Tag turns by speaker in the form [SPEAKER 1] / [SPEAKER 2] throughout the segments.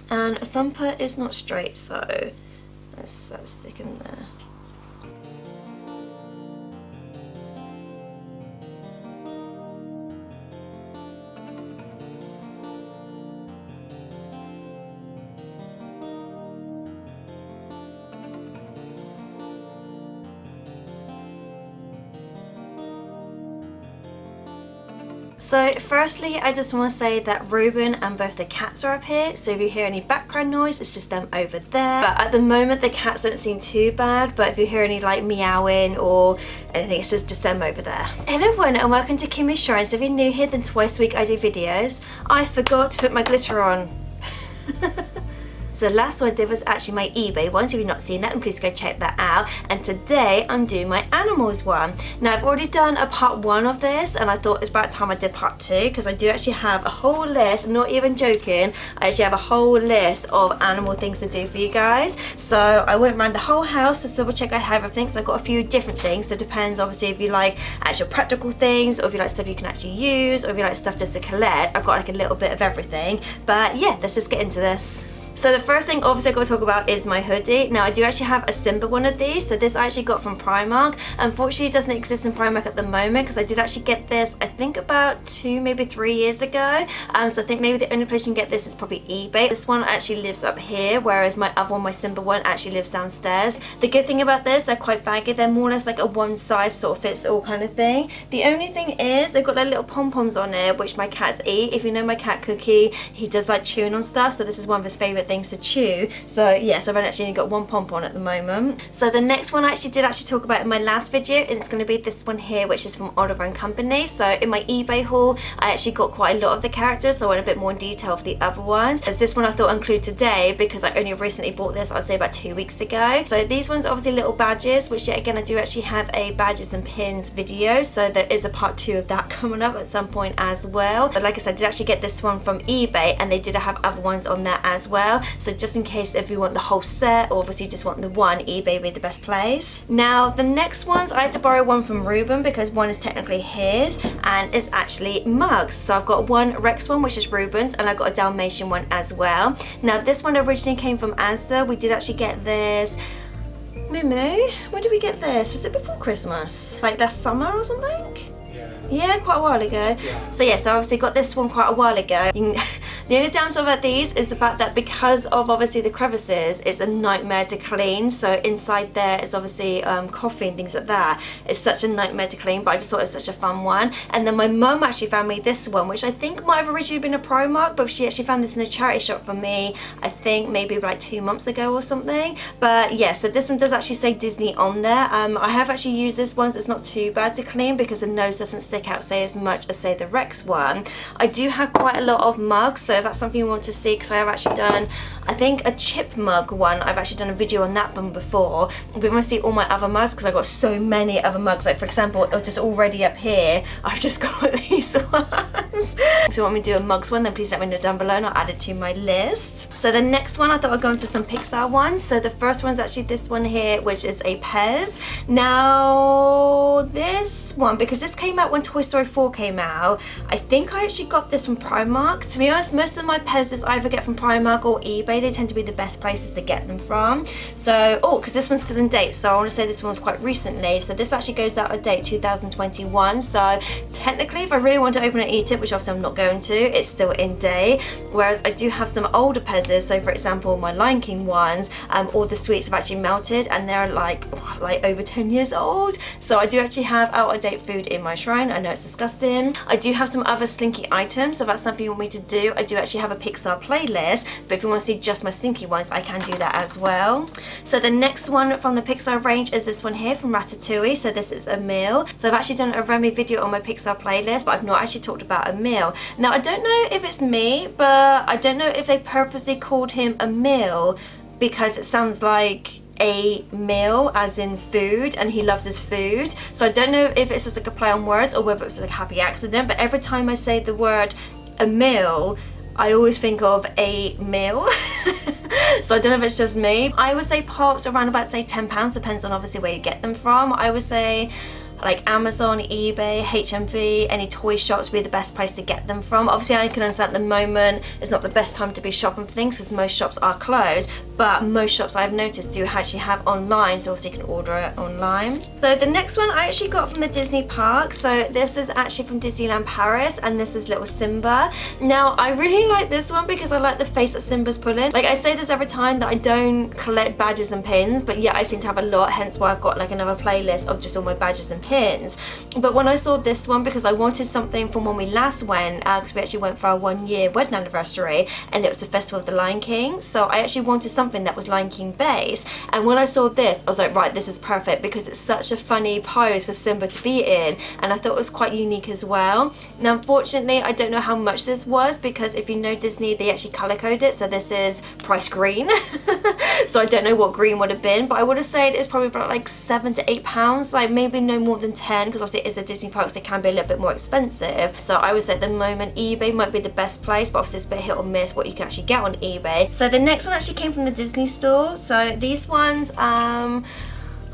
[SPEAKER 1] And Thumper is not straight, so let's stick in there. So firstly, I just want to say that Ruben and both the cats are up here, so if you hear any background noise, it's just them over there. But at the moment the cats don't seem too bad, but if you hear any like meowing or anything, it's just them over there. Hello everyone and welcome to Kimmy's Shrine. So if you're new here, then twice a week I do videos. I forgot to put my glitter on. So the last one I did was actually my eBay one, so if you've not seen that, then please go check that out. And today I'm doing my animals one. Now I've already done a part 1 of this, and I thought it's about time I did part 2, because I do actually have a whole list, I'm not even joking, I actually have a whole list of animal things to do for you guys. So I went around the whole house to double check I have everything, so I've got a few different things, so it depends obviously if you like actual practical things, or if you like stuff you can actually use, or if you like stuff just to collect. I've got like a little bit of everything, but yeah, let's just get into this. So the first thing obviously I've got to talk about is my hoodie. Now I do actually have a Simba one of these, so this I actually got from Primark. Unfortunately it doesn't exist in Primark at the moment, because I did actually get this I think about 2 maybe 3 years ago. So I think maybe the only place you can get this is probably eBay. This one actually lives up here, whereas my other one, my Simba one, actually lives downstairs. The good thing about this, they're quite baggy, they're more or less like a one size sort of fits all kind of thing. The only thing is they've got like little pom-poms on it, which my cats eat. If you know my cat Cookie, he does like chewing on stuff, so this is one of his favourite things to chew. So yes, I've actually only got one pom-pom at the moment. So the next one I actually did talk about in my last video, and it's going to be this one here, which is from Oliver & Company. So in my eBay haul I actually got quite a lot of the characters, so I went a bit more in detail of the other ones, as this one I thought I'd include today because I only recently bought this, I'd say about 2 weeks ago. So these ones are obviously little badges, which yet again I do actually have a badges and pins video, so there is a part 2 of that coming up at some point as well. But like I said, I did actually get this one from eBay, and they did have other ones on there as well. So just in case if you want the whole set, or obviously just want the one, eBay would be the best place. Now the next ones, I had to borrow one from Ruben because one is technically his, and it's actually mugs. So I've got one Rex one, which is Ruben's, and I've got a Dalmatian one as well. Now this one originally came from Asda. We did actually get this, Mumu, when did we get this? Was it before Christmas? Like last summer or something? Yeah, quite a while ago. Yeah. So yes, I obviously got this one quite a while ago. The only downside about these is the fact that because of obviously the crevices, it's a nightmare to clean. So inside there is obviously coffee and things like that. It's such a nightmare to clean, but I just thought it was such a fun one. And then my mum actually found me this one, which I think might have originally been a Primark, but she actually found this in a charity shop for me, I think maybe like 2 months ago or something. But yeah, so this one does actually say Disney on there. I have actually used this one, so it's not too bad to clean because the nose doesn't stick out say as much as say the Rex one. I do have quite a lot of mugs, so if that's something you want to see, because I have actually done I think a chip mug one, I've actually done a video on that one before. If you want to see all my other mugs, because I've got so many other mugs, like for example just already up here I've just got these ones. So if you want me to do a mugs one, then please let me know down below and I'll add it to my list. So the next one I thought I'd go into some Pixar ones. So the first one's actually this one here, which is a Pez. Now this one, because this came out when Toy Story 4 came out, I think I actually got this from Primark. To be honest, most of my Pez's I either get from Primark or eBay. They tend to be the best places to get them from. So, oh, because this one's still in date, so I want to say this one was quite recently. So this actually goes out of date 2021. So technically, if I really want to open and eat it, which obviously I'm not going to, it's still in date. Whereas I do have some older Pez's. So for example, my Lion King ones, all the sweets have actually melted and they're like over 10 years old. So I do actually have out of date food in my shrine. I know it's disgusting. I do have some other slinky items, so if that's something you want me to do, I do actually have a Pixar playlist, but if you want to see just my slinky ones, I can do that as well. So the next one from the Pixar range is this one here from Ratatouille. So this is a meal. So I've actually done a Remy video on my Pixar playlist, but I've not actually talked about a meal. Now I don't know if it's me, but I don't know if they purposely called him a meal because it sounds like a meal as in food, and he loves his food. So I don't know if it's just like a play on words or whether it's like a happy accident, but every time I say the word a meal, I always think of a meal. So I don't know if it's just me. I would say pops around about say £10, depends on obviously where you get them from. I would say like Amazon, eBay, HMV, any toy shops would be the best place to get them from. Obviously I can understand at the moment it's not the best time to be shopping for things because most shops are closed, but most shops I've noticed do actually have online, so obviously you can order it online. So the next one I actually got from the Disney park. So this is actually from Disneyland Paris, and this is little Simba. Now I really like this one because I like the face that Simba's pulling. Like I say this every time that I don't collect badges and pins, but yeah, I seem to have a lot, hence why I've got like another playlist of just all my badges and pins. But when I saw this one, because I wanted something from when we last went, because we actually went for our 1-year wedding anniversary, and it was the Festival of the Lion King, so I actually wanted something that was Lion King based. And when I saw this, I was like, right, this is perfect because it's such a funny pose for Simba to be in, and I thought it was quite unique as well. Now unfortunately I don't know how much this was, because if you know Disney, they actually color code it, so this is price green. So I don't know what green would have been, but I would have said it's probably about like £7 to £8, like maybe no more than 10, because obviously it is a Disney park, so they can be a little bit more expensive. So I would say at the moment eBay might be the best place, but obviously it's a bit hit or miss what you can actually get on eBay. So the next one actually came from the Disney store. So these ones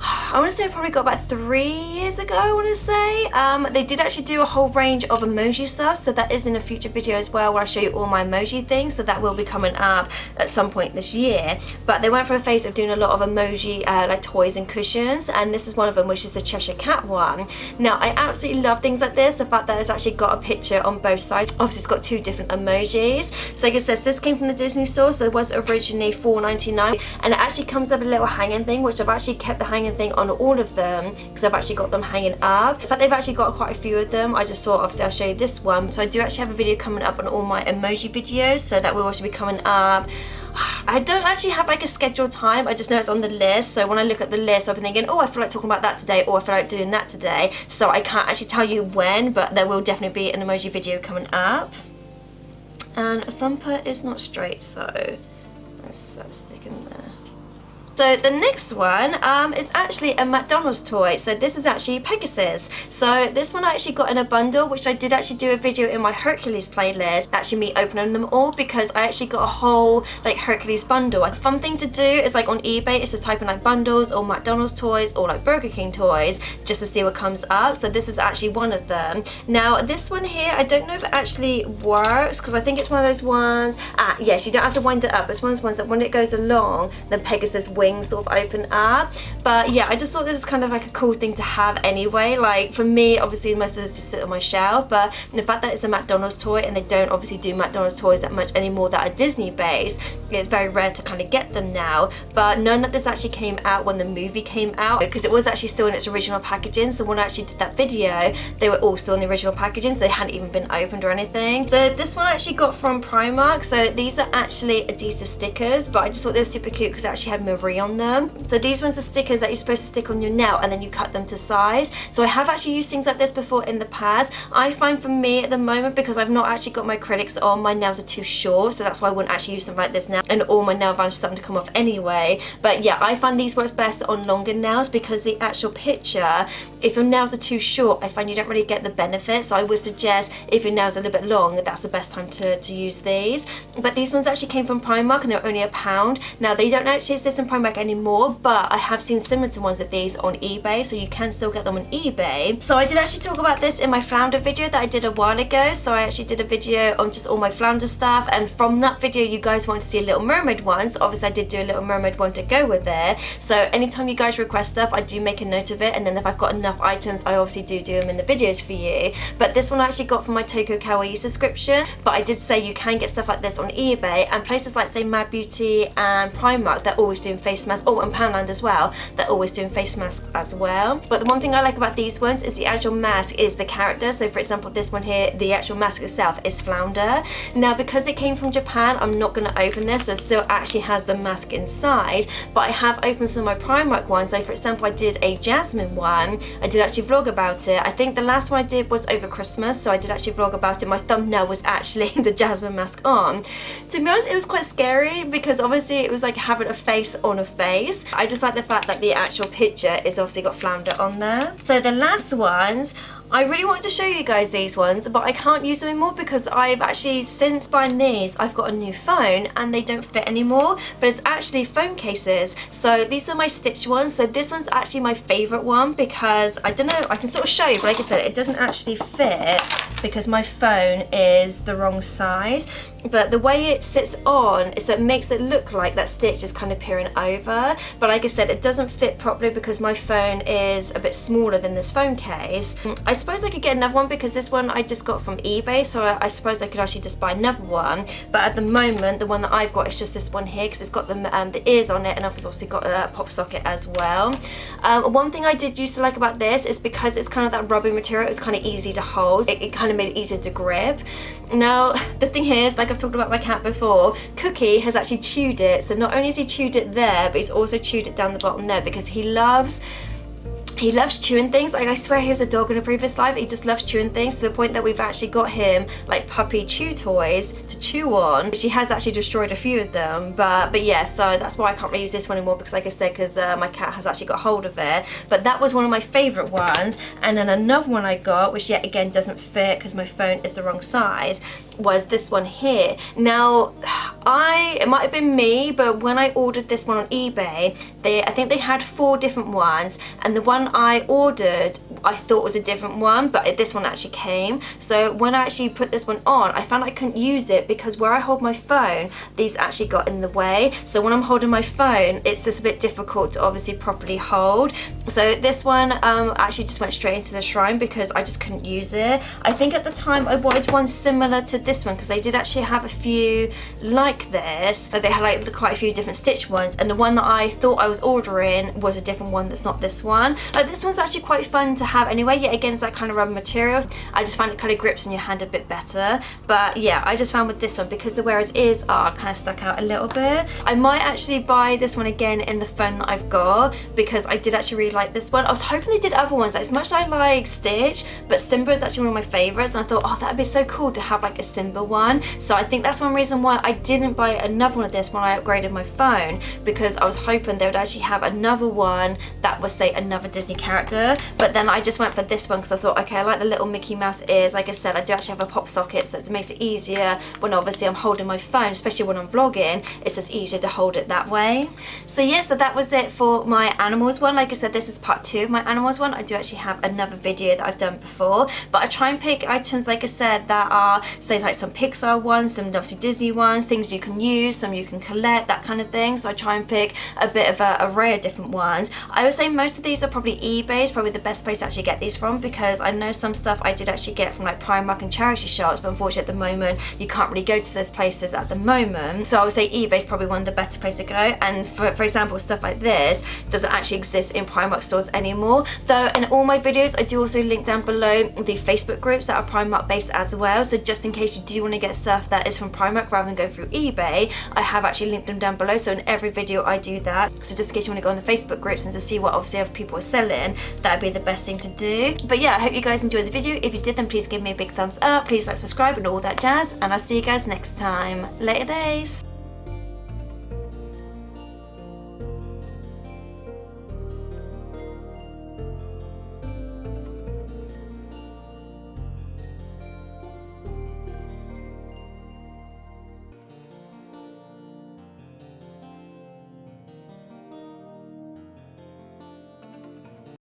[SPEAKER 1] I want to say I probably got about 3 years ago, I want to say. They did actually do a whole range of emoji stuff, so that is in a future video as well where I show you all my emoji things, so that will be coming up at some point this year. But they went for a phase of doing a lot of emoji like toys and cushions, and this is one of them, which is the Cheshire Cat one. Now I absolutely love things like this, the fact that it's actually got a picture on both sides. Obviously it's got 2 different emojis. So like I said, this came from the Disney store, so it was originally $4.99, and it actually comes with a little hanging thing, which I've actually kept the hanging thing on all of them because I've actually got them hanging up. In fact, they've actually got quite a few of them. I just thought obviously I'll show you this one. So I do actually have a video coming up on all my emoji videos, so that will also be coming up. I don't actually have like a scheduled time, I just know it's on the list. So when I look at the list, I've been thinking, oh, I feel like talking about that today, or I feel like doing that today. So I can't actually tell you when, but there will definitely be an emoji video coming up. And Thumper is not straight, so let's stick in there. So the next one is actually a McDonald's toy. So this is actually Pegasus. So this one I actually got in a bundle, which I did actually do a video in my Hercules playlist, actually me opening them all, because I actually got a whole like Hercules bundle. A fun thing to do is like on eBay is to type in like bundles or McDonald's toys or like Burger King toys just to see what comes up. So this is actually one of them. Now this one here, I don't know if it actually works, because I think it's one of those ones, yes, you don't have to wind it up. It's one of those ones that when it goes along, then Pegasus wings sort of open up. But yeah, I just thought this was kind of like a cool thing to have anyway. Like for me, obviously most of this just sit on my shelf, but the fact that it's a McDonald's toy, and they don't obviously do McDonald's toys that much anymore that are Disney based, it's very rare to kind of get them now. But knowing that this actually came out when the movie came out, because it was actually still in its original packaging, so when I actually did that video they were all still in the original packaging, so they hadn't even been opened or anything. So this one I actually got from Primark. So these are actually adhesive stickers, but I just thought they were super cute because they actually had Marie on them. So these ones are stickers that you're supposed to stick on your nail, and then you cut them to size. So I have actually used things like this before in the past. I find for me at the moment, because I've not actually got my acrylics on, my nails are too short, so that's why I wouldn't actually use something like this now, and all my nail varnish is starting to come off anyway. But yeah, I find these works best on longer nails, because the actual picture, if your nails are too short, I find you don't really get the benefit. So I would suggest if your nails are a little bit long, that's the best time to use these. But these ones actually came from Primark, and they're only £1. Now they don't actually exist in Primark anymore, but I have seen similar to ones of these on eBay, so you can still get them on eBay. So I did actually talk about this in my flounder video that I did a while ago. So I actually did a video on just all my flounder stuff, and from that video you guys wanted to see a Little Mermaid one, so obviously I did do a Little Mermaid one to go with it. So anytime you guys request stuff, I do make a note of it, and then if I've got enough items, I obviously do them in the videos for you. But this one I actually got from my Tokyo Kawaii subscription, but I did say you can get stuff like this on eBay, and places like say Mad Beauty and Primark, they're always doing face masks. Oh, and Poundland as well, they're always doing face masks as well. But the one thing I like about these ones is the actual mask is the character. So for example, this one here, the actual mask itself is Flounder. Now because it came from Japan, I'm not going to open this, so it still actually has the mask inside, but I have opened some of my Primark ones. So for example, I did a Jasmine one, I did actually vlog about it. I think the last one I did was over Christmas, so I did actually vlog about it. My thumbnail was actually the Jasmine mask on. To be honest, it was quite scary, because obviously it was like having a face on a face. I just like the fact that the actual picture is obviously got Flounder on there. So the last ones I really wanted to show you guys these ones, but I can't use them anymore because I've actually, since buying these, I've got a new phone and they don't fit anymore, but it's actually phone cases. So these are my stitched ones. So this one's actually my favorite one because, I don't know, I can sort of show you, but like I said, it doesn't actually fit because my phone is the wrong size. But the way it sits on, so it makes it look like that stitch is kind of peering over. But like I said, it doesn't fit properly because my phone is a bit smaller than this phone case. I suppose I could get another one because this one I just got from eBay, so I suppose I could actually just buy another one. But at the moment, the one that I've got is just this one here because it's got the ears on it, and I've also got a pop socket as well. One thing I did used to like about this is because it's kind of that rubber material, it's kind of easy to hold. It kind of made it easier to grip. Now, the thing is, like I've talked about my cat before, Cookie has actually chewed it. So not only has he chewed it there, but he's also chewed it down the bottom there because he loves chewing things. Like, I swear he was a dog in a previous life. He just loves chewing things to the point that we've actually got him like puppy chew toys to chew on. She has actually destroyed a few of them, but yeah, so that's why I can't really use this one anymore because, like I said, because my cat has actually got hold of it. But that was one of my favorite ones. And then another one I got, which yet again doesn't fit because my phone is the wrong size, was this one here. Now, it might have been me, but when I ordered this one on eBay, I think they had 4 different ones, and the one I ordered I thought was a different one, but this one actually came. So when I actually put this one on, I found I couldn't use it because where I hold my phone, these actually got in the way. So when I'm holding my phone, it's just a bit difficult to obviously properly hold. So this one actually just went straight into the shrine because I just couldn't use it. I think at the time I wanted one similar to this one because they did actually have a few like this. They had like quite a few different stitch ones, and the one that I thought I was ordering was a different one that's not this one. Like, this one's actually quite fun to have anyway. Yet again, it's that kind of rubber material. I just find it kind of grips on your hand a bit better. But yeah, I just found with this one, because of where its ears are kind of stuck out a little bit, I might actually buy this one again in the phone that I've got because I did actually really like this one. I was hoping they did other ones. Like, as much as I like Stitch, but Simba is actually one of my favorites, and I thought, oh, that'd be so cool to have like a Simba one. So I think that's one reason why I didn't buy another one of this when I upgraded my phone, because I was hoping they would actually have another one that was, say, another Disney character. But then I just went for this one because I thought, okay, I like the little Mickey Mouse ears. Like I said, I do actually have a pop socket, so it makes it easier when obviously I'm holding my phone, especially when I'm vlogging. It's just easier to hold it that way. So yeah, so that was it for my animals one. Like I said, this is part 2 of my animals one. I do actually have another video that I've done before, but I try and pick items, like I said, that are, say, like some Pixar ones, some obviously Disney ones, things you can use, some you can collect, that kind of thing. So I try and pick a bit of an array of different ones. I would say most of these are probably eBay, is probably the best place to actually get these from, because I know some stuff I did actually get from like Primark and charity shops, but unfortunately at the moment you can't really go to those places at the moment. So I would say eBay is probably one of the better places to go. And for example, stuff like this doesn't actually exist in Primark stores anymore. Though in all my videos I do also link down below the Facebook groups that are Primark based as well. So just in case you do want to get stuff that is from Primark rather than go through eBay, I have actually linked them down below. So in every video I do that. So just in case you want to go on the Facebook groups and to see what obviously other people are selling, that'd be the best thing to do. But yeah, I hope you guys enjoyed the video. If you did, then please give me a big thumbs up. Please like, subscribe and all that jazz. And I'll see you guys next time. Later days.